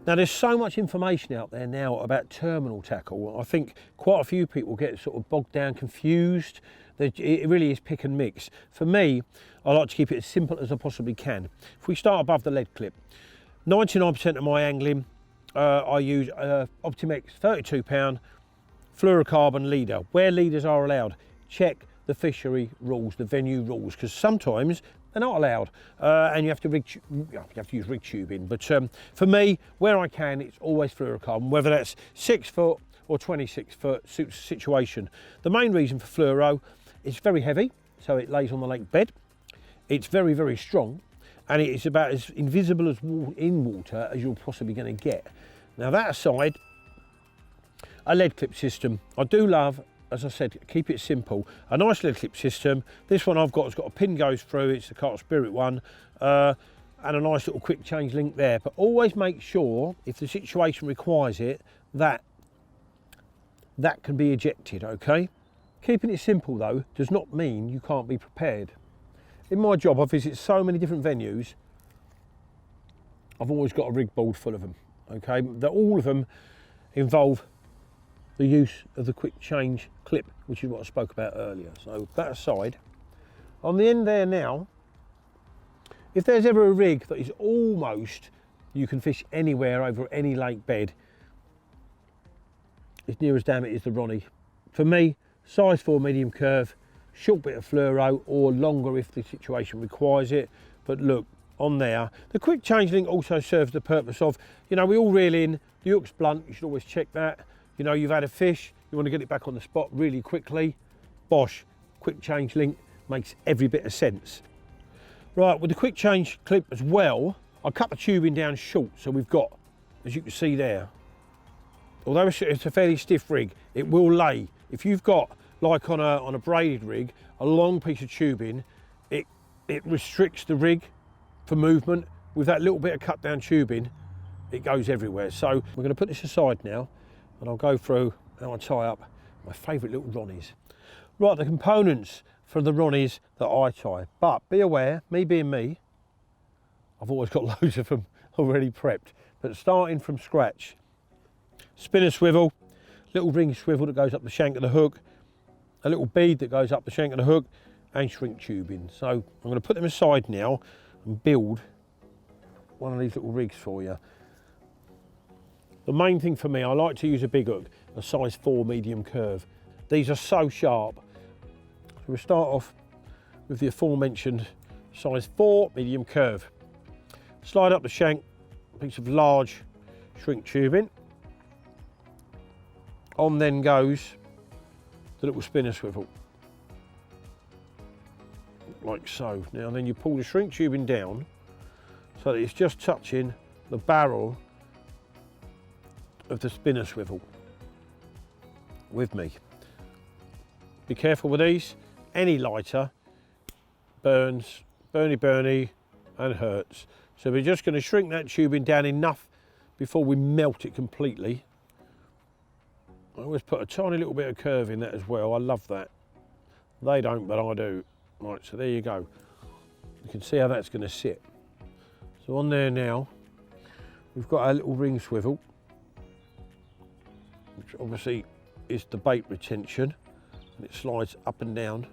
Now there's so much information out there now about terminal tackle. I think quite a few people get sort of bogged down, confused. It really is pick and mix. For me, I like to keep it as simple as I possibly can. If we start above the lead clip, 99% of my angling, I use Optimex 32 pound fluorocarbon leader. Where leaders are allowed, check the fishery rules, the venue rules, because sometimes they're not allowed, and you have to use rig tubing. But for me, where I can, it's always fluorocarbon, whether that's 6 foot or 26 foot, suits the situation. The main reason for fluoro, it's very heavy, so it lays on the lake bed. It's very, very strong, and it's about as invisible as in water as you're possibly going to get. Now that aside, a lead clip system, I do love. As I said, keep it simple. A nice lead clip system. This one I've got has got a pin goes through. It's the Carp Spirit one, and a nice little quick change link there. But always make sure, if the situation requires it, that can be ejected. Okay. Keeping it simple though does not mean you can't be prepared. In my job, I visit so many different venues. I've always got a rig board full of them. Okay, all of them involve the use of the quick change clip, which is what I spoke about earlier. So that aside, on the end there now, if there's ever a rig that is almost, you can fish anywhere over any lake bed, as near as damn it is the Ronnie. For me, size 4 medium curve, short bit of fluoro or longer if the situation requires it. But look, on there, the quick change link also serves the purpose of, you know, we all reel in, the hook's blunt, you should always check that. You know, you've had a fish, you want to get it back on the spot really quickly. Bosh, quick change link makes every bit of sense. Right, with the quick change clip as well, I cut the tubing down short, so we've got, as you can see there, although it's a fairly stiff rig, it will lay. If you've got, like on a braided rig, a long piece of tubing, it restricts the rig for movement. With that little bit of cut down tubing, it goes everywhere. So we're going to put this aside now, and I'll go through how I tie up my favourite little Ronnies. Right, the components for the Ronnies that I tie. But be aware, me being me, I've always got loads of them already prepped. But starting from scratch, spinner swivel, little ring swivel that goes up the shank of the hook, a little bead that goes up the shank of the hook, and shrink tubing. So I'm going to put them aside now and build one of these little rigs for you. The main thing for me, I like to use a big hook, a size 4 medium curve. These are so sharp. So we'll start off with the aforementioned size 4 medium curve. Slide up the shank, a piece of large shrink tubing. On then goes the little spinner swivel, like so. Now then you pull the shrink tubing down so that it's just touching the barrel of the spinner swivel with me. Be careful with these, any lighter burns, burny and hurts. So we're just going to shrink that tubing down enough before we melt it completely. I always put a tiny little bit of curve in that as well, I love that. They don't, but I do. Right, so there you go. You can see how that's going to sit. So on there now, we've got our little ring swivel, which obviously is the bait retention, and it slides up and down.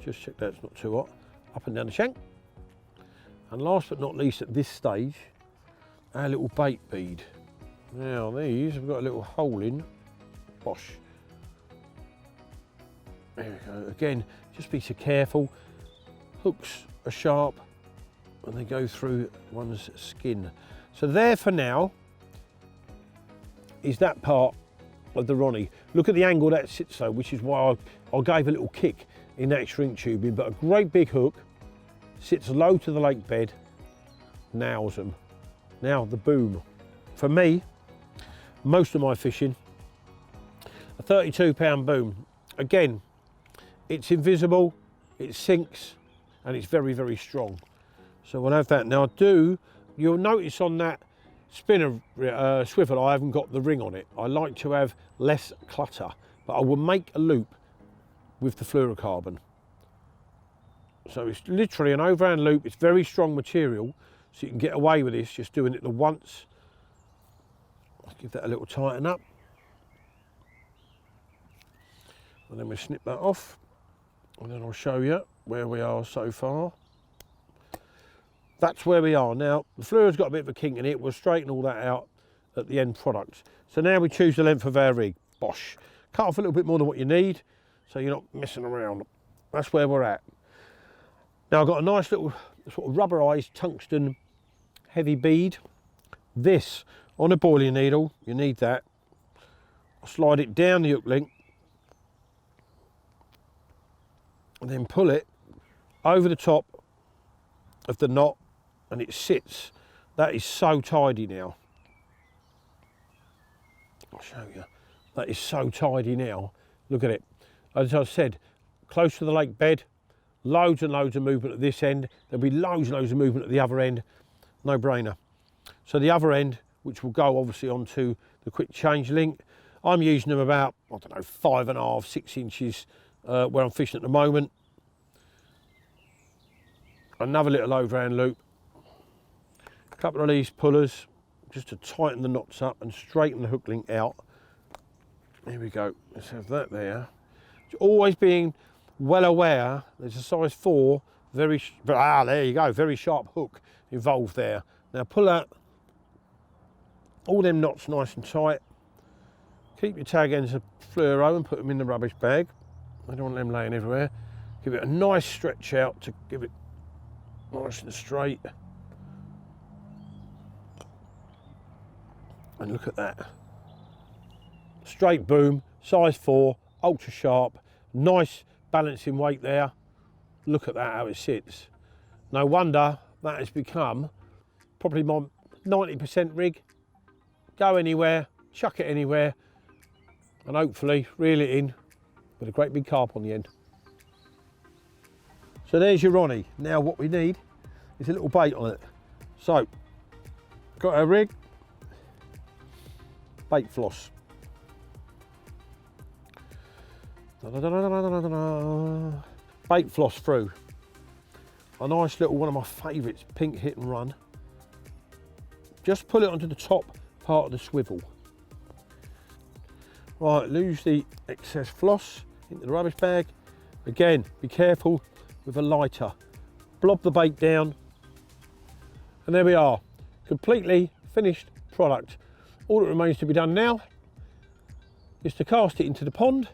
Just check that's not too hot. Up and down the shank. And last but not least at this stage, our little bait bead. Now these have got a little hole in. Bosh. There we go. Again, just be so careful. Hooks are sharp and they go through one's skin. So there for now is that part of the Ronnie. Look at the angle that sits though, which is why I gave a little kick in that shrink tubing, but a great big hook, sits low to the lake bed, nails them. Now the boom. For me, most of my fishing, a 32-pound boom. Again, it's invisible, it sinks, and it's very, very strong. So we'll have that. Now you'll notice on that spinner swivel, I haven't got the ring on it. I like to have less clutter, but I will make a loop with the fluorocarbon. So it's literally an overhand loop. It's very strong material, so you can get away with this just doing it the once. I'll give that a little tighten up. And then we snip that off. And then I'll show you where we are so far. That's where we are. Now, the fluoro's got a bit of a kink in it. We'll straighten all that out at the end product. So now we choose the length of our rig. Bosh. Cut off a little bit more than what you need, so you're not messing around. That's where we're at. Now I've got a nice little sort of rubberized tungsten heavy bead. This, on a boiling needle, you need that. I'll slide it down the hook link and then pull it over the top of the knot, and it sits. That is so tidy now. I'll show you. That is so tidy now. Look at it. As I said, close to the lake bed, loads and loads of movement at this end. There'll be loads and loads of movement at the other end. No brainer. So the other end, which will go obviously onto the quick change link, I'm using them about, I don't know, 5.5, 6 inches where I'm fishing at the moment. Another little overhand loop. A couple of these pullers just to tighten the knots up and straighten the hook link out. There we go. Let's have that there. Always being well aware there's a size 4, there you go, very sharp hook involved there. Now pull out all them knots nice and tight. Keep your tag ends of fluoro and put them in the rubbish bag. I don't want them laying everywhere. Give it a nice stretch out to give it nice and straight. And look at that. Straight boom, size 4, ultra sharp, nice balancing weight there. Look at that, how it sits. No wonder that has become probably my 90% rig. Go anywhere, chuck it anywhere, and hopefully reel it in with a great big carp on the end. So there's your Ronnie. Now what we need is a little bait on it. So, got our rig, bait floss. Bait floss through. A nice little, one of my favourites, pink hit and run. Just pull it onto the top part of the swivel. Right, lose the excess floss into the rubbish bag. Again, be careful with a lighter. Blob the bait down. And there we are, completely finished product. All that remains to be done now is to cast it into the pond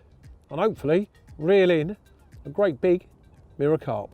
and hopefully reel in a great big mirror carp.